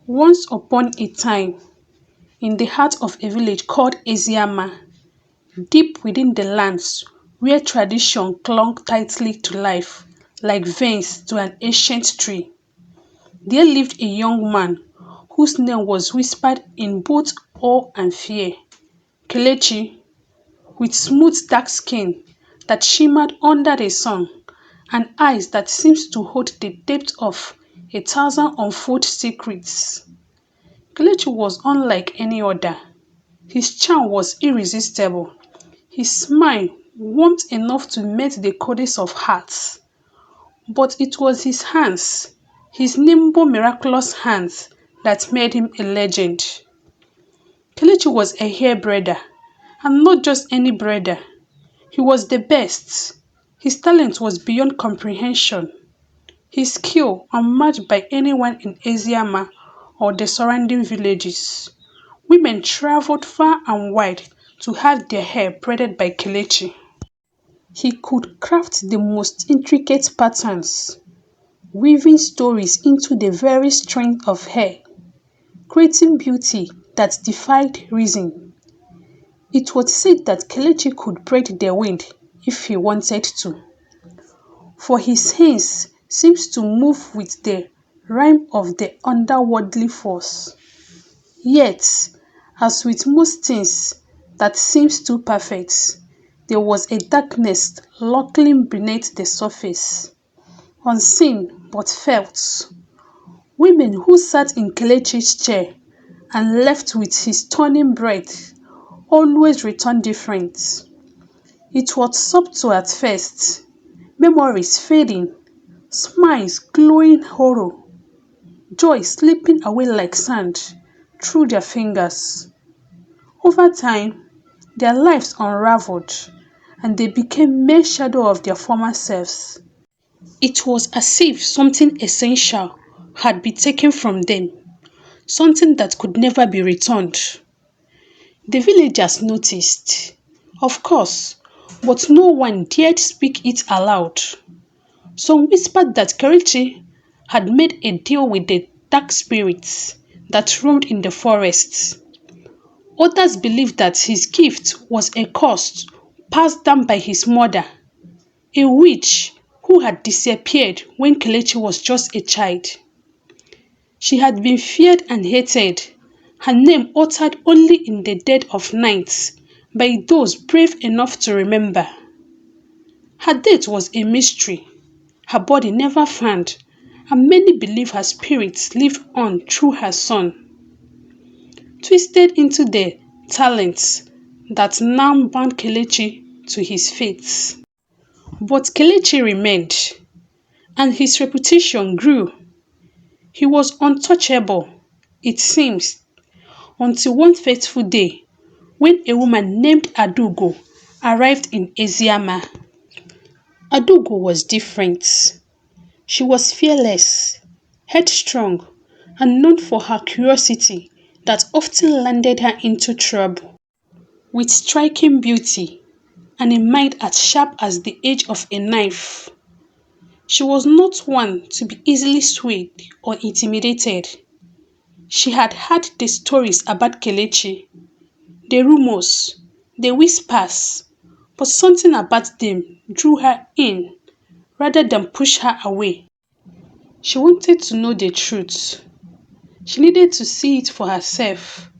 Once upon a time, in the heart of a village called Eziama, deep within the lands where tradition clung tightly to life, like veins to an ancient tree, there lived a young man whose name was whispered in both awe and fear. Kelechi, with smooth dark skin that shimmered under the sun, and eyes that seemed to hold the depth of a thousand unfold secrets. Kelechi was unlike any other. His charm was irresistible, his smile warmed enough to melt the coldest of hearts. But it was his hands, his nimble miraculous hands, that made him a legend. Kelechi was a hair braider, and not just any braider. He was the best. His talent was beyond comprehension, his skill unmatched by anyone in Eziama or the surrounding villages. Women traveled far and wide to have their hair braided by Kelechi. He could craft the most intricate patterns, weaving stories into the very strength of hair, creating beauty that defied reason. It was said that Kelechi could braid the wind if he wanted to, for his hands seemed to move with the rhyme of the underworldly force. Yet, as with most things that seems too perfect, there was a darkness lurking beneath the surface, unseen but felt. Women who sat in Kelechi's chair and left with his turning breath always returned different. It was subtle at first, memories fading, smiles glowing horror, joy slipping away like sand through their fingers. Over time, their lives unraveled and they became mere shadow of their former selves. It was as if something essential had been taken from them, something that could never be returned. The villagers noticed, of course, but no one dared speak it aloud. Some whispered that Kelechi had made a deal with the dark spirits that roamed in the forests. Others believed that his gift was a curse passed down by his mother, a witch who had disappeared when Kelechi was just a child. She had been feared and hated, her name uttered only in the dead of night by those brave enough to remember. Her death was a mystery, her body never found, and many believe her spirit lived on through her son, twisted into the talents that now bound Kelechi to his fate. But Kelechi remained, and his reputation grew. He was untouchable, it seems, until one fateful day when a woman named Adugo arrived in Eziama. Adugo was different. She was fearless, headstrong, and known for her curiosity that often landed her into trouble. With striking beauty and a mind as sharp as the edge of a knife, she was not one to be easily swayed or intimidated. She had heard the stories about Kelechi, the rumors, the whispers, but something about them drew her in rather than push her away. She wanted to know the truth. She needed to see it for herself,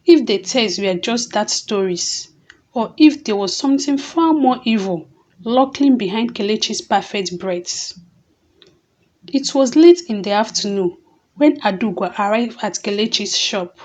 if the tales were just that stories, or if there was something far more evil lurking behind Kelechi's perfect breaths. It was late in the afternoon when Adugo arrived at Kelechi's shop,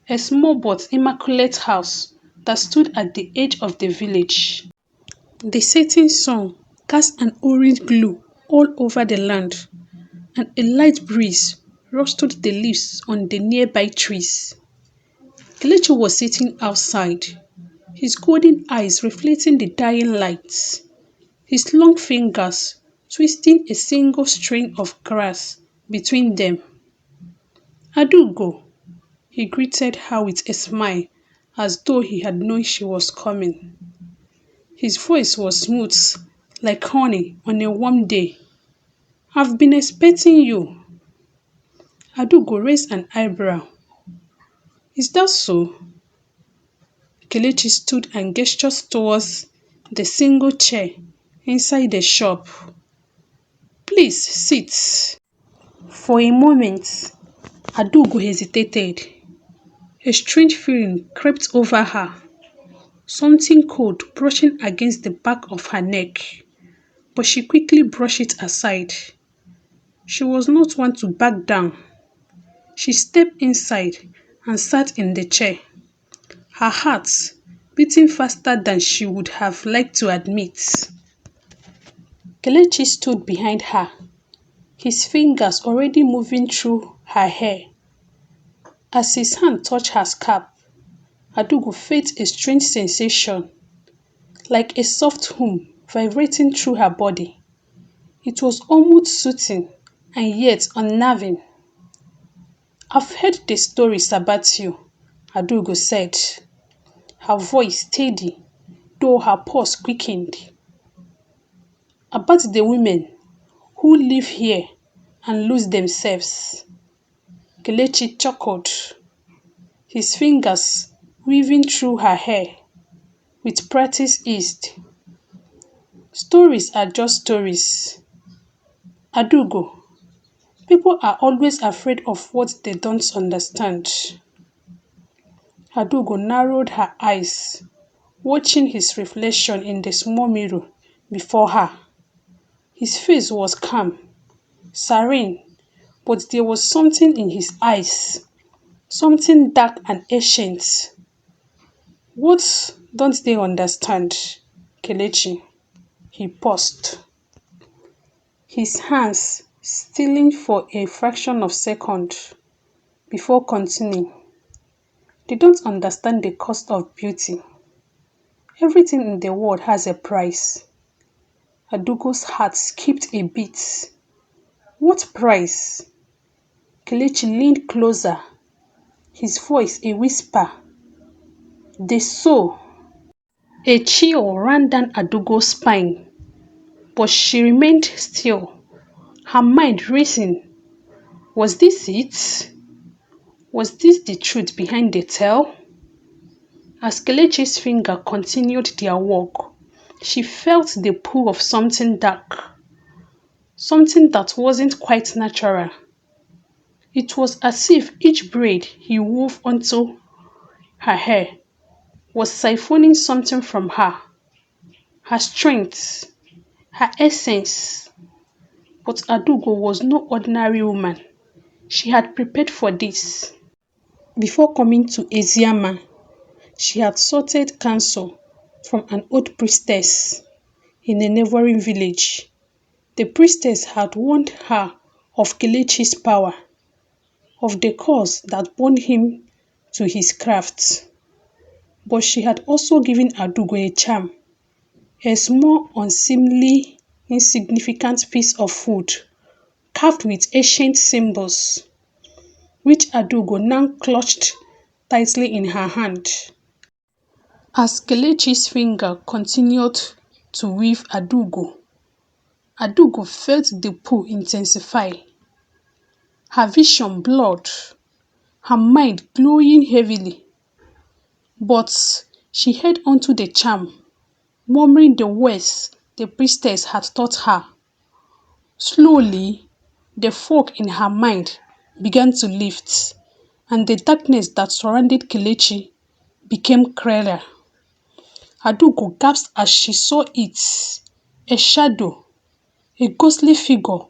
a small but immaculate house that stood at the edge of the village. The setting sun cast an orange glow all over the land, and a light breeze rustled the leaves on the nearby trees. Kelechi was sitting outside, his golden eyes reflecting the dying lights, his long fingers twisting a single strand of grass between them. Adugo, he greeted her with a smile as though he had known she was coming. His voice was smooth like honey on a warm day. "I've been expecting you." Adugo raised an eyebrow. Is that so? Kelechi stood and gestured towards the single chair inside the shop. Please sit. For a moment, Adugo hesitated. A strange feeling crept over her, something cold brushing against the back of her neck, but she quickly brushed it aside. She was not one to back down. She stepped inside and sat in the chair, her heart beating faster than she would have liked to admit. Kelechi stood behind her, his fingers already moving through her hair. As his hand touched her scalp, Adugo felt a strange sensation, like a soft hum vibrating through her body. It was almost soothing and yet unnerving. I've heard the stories about you, Adugo said, her voice steady, though her pulse quickened. About the women who live here and lose themselves. Kelechi chuckled, his fingers weaving through her hair with practice ease. Stories are just stories. Adugo, people are always afraid of what they don't understand. Adugo narrowed her eyes, watching his reflection in the small mirror before her. His face was calm, serene, but there was something in his eyes, something dark and ancient. What don't they understand, Kelechi? He paused, his hands stilling for a fraction of a second before continuing. They don't understand the cost of beauty. Everything in the world has a price. Adugo's heart skipped a beat. What price? Kelechi leaned closer, his voice a whisper. The soul. A chill ran down Adugo's spine, but she remained still, her mind racing. Was this it? Was this the truth behind the tale? As Kelechi's finger continued their walk, she felt the pull of something dark, something that wasn't quite natural. It was as if each braid he wove onto her hair was siphoning something from her strength, her essence. But Adugo was no ordinary woman. She had prepared for this. Before coming to Eziama, she had sought counsel from an old priestess in a neighboring village. The priestess had warned her of Kelechi's power, of the curse that bound him to his craft. But she had also given Adugo a charm, a small, unseemly, insignificant piece of food carved with ancient symbols, which Adugo now clutched tightly in her hand. As Kelechi's finger continued to weave Adugo felt the pull intensify. Her vision blurred, her mind glowing heavily. But she held onto the charm, murmuring the words the priestess had taught her. Slowly, the fog in her mind began to lift, and the darkness that surrounded Kelechi became clearer. Adugo gasped as she saw it, a shadow, a ghostly figure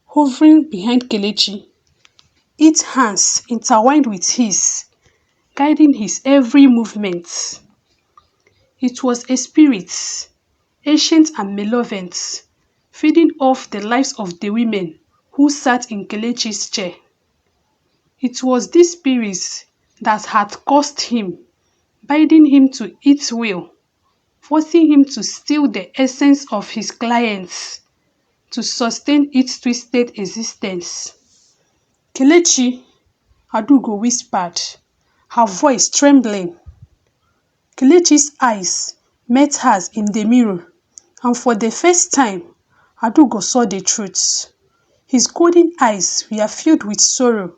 hovering behind Kelechi, its hands intertwined with his, guiding his every movement. It was a spirit, ancient and malevolent, feeding off the lives of the women who sat in Kelechi's chair. It was this spirit that had cursed him, binding him to its will, forcing him to steal the essence of his clients to sustain its twisted existence. Kelechi, Adugo whispered, her voice trembling. Kelechi's eyes met hers in the mirror, and for the first time, Adugo saw the truth. His golden eyes were filled with sorrow,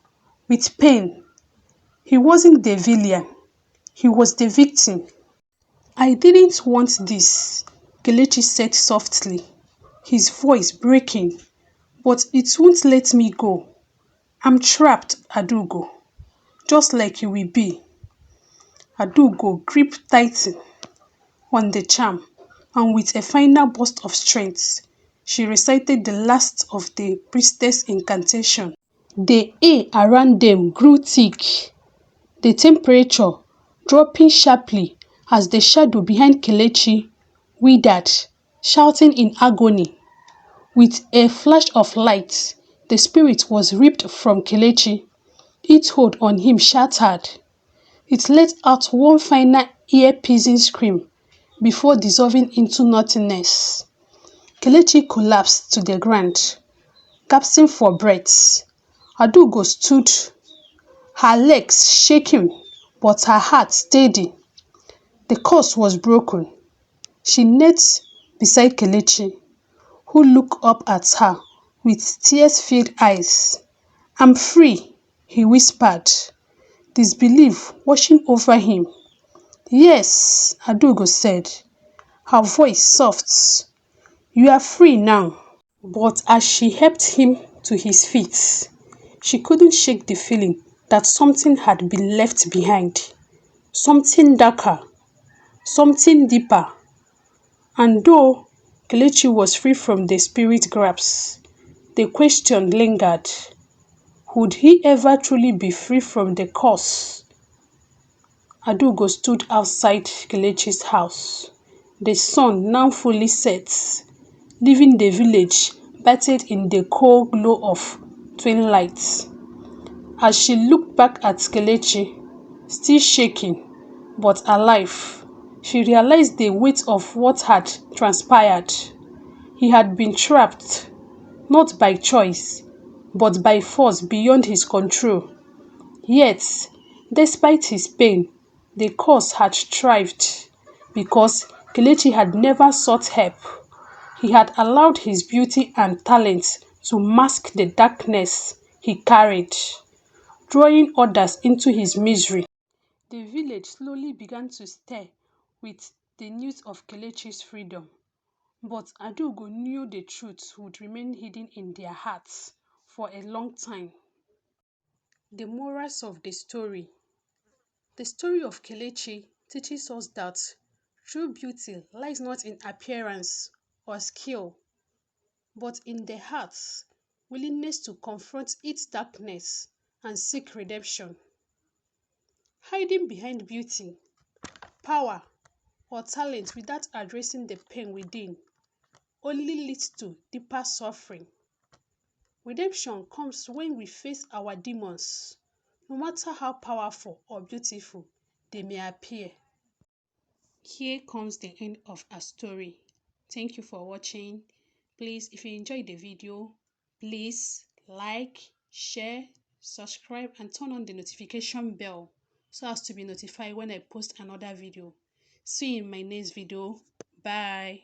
with pain. He wasn't the villain, he was the victim. I didn't want this, Kelechi said softly, his voice breaking, but it won't let me go. I'm trapped, Adugo, just like you will be. Adugo gripped tighten on the charm, and with a final burst of strength, she recited the last of the priestess incantation. The air around them grew thick, the temperature dropping sharply as the shadow behind Kelechi withered, shouting in agony. With a flash of light, the spirit was ripped from Kelechi. Its hold on him shattered. It let out one final ear-piercing scream before dissolving into nothingness. Kelechi collapsed to the ground, gasping for breath. Adugo stood, her legs shaking, but her heart steady. The curse was broken. She knelt beside Kelechi, who looked up at her with tears-filled eyes. I'm free, he whispered, disbelief washing over him. Yes, Adugo said, her voice soft. You are free now. But as she helped him to his feet, she couldn't shake the feeling that something had been left behind. Something darker, something deeper. And though Kelechi was free from the spirit grasp, the question lingered. Would he ever truly be free from the curse? Adugo stood outside Kelechi's house. The sun now fully set, leaving the village bathed in the cold glow of twin lights. As she looked back at Kelechi, still shaking but alive, she realized the weight of what had transpired. He had been trapped, not by choice, but by force beyond his control. Yet, despite his pain, the cause had thrived because Kelechi had never sought help. He had allowed his beauty and talent to mask the darkness he carried, drawing others into his misery. The village slowly began to stir with the news of Kelechi's freedom, but Adugo knew the truth would remain hidden in their hearts for a long time. The morals of the story. The story of Kelechi teaches us that true beauty lies not in appearance or skill, but in the heart's willingness to confront its darkness and seek redemption. Hiding behind beauty, power, or talent without addressing the pain within only leads to deeper suffering. Redemption comes when we face our demons, no matter how powerful or beautiful they may appear. Here comes the end of our story. Thank you for watching. Please, if you enjoyed the video, please like, share, subscribe, and turn on the notification bell so as to be notified when I post another video. See you in my next video. Bye.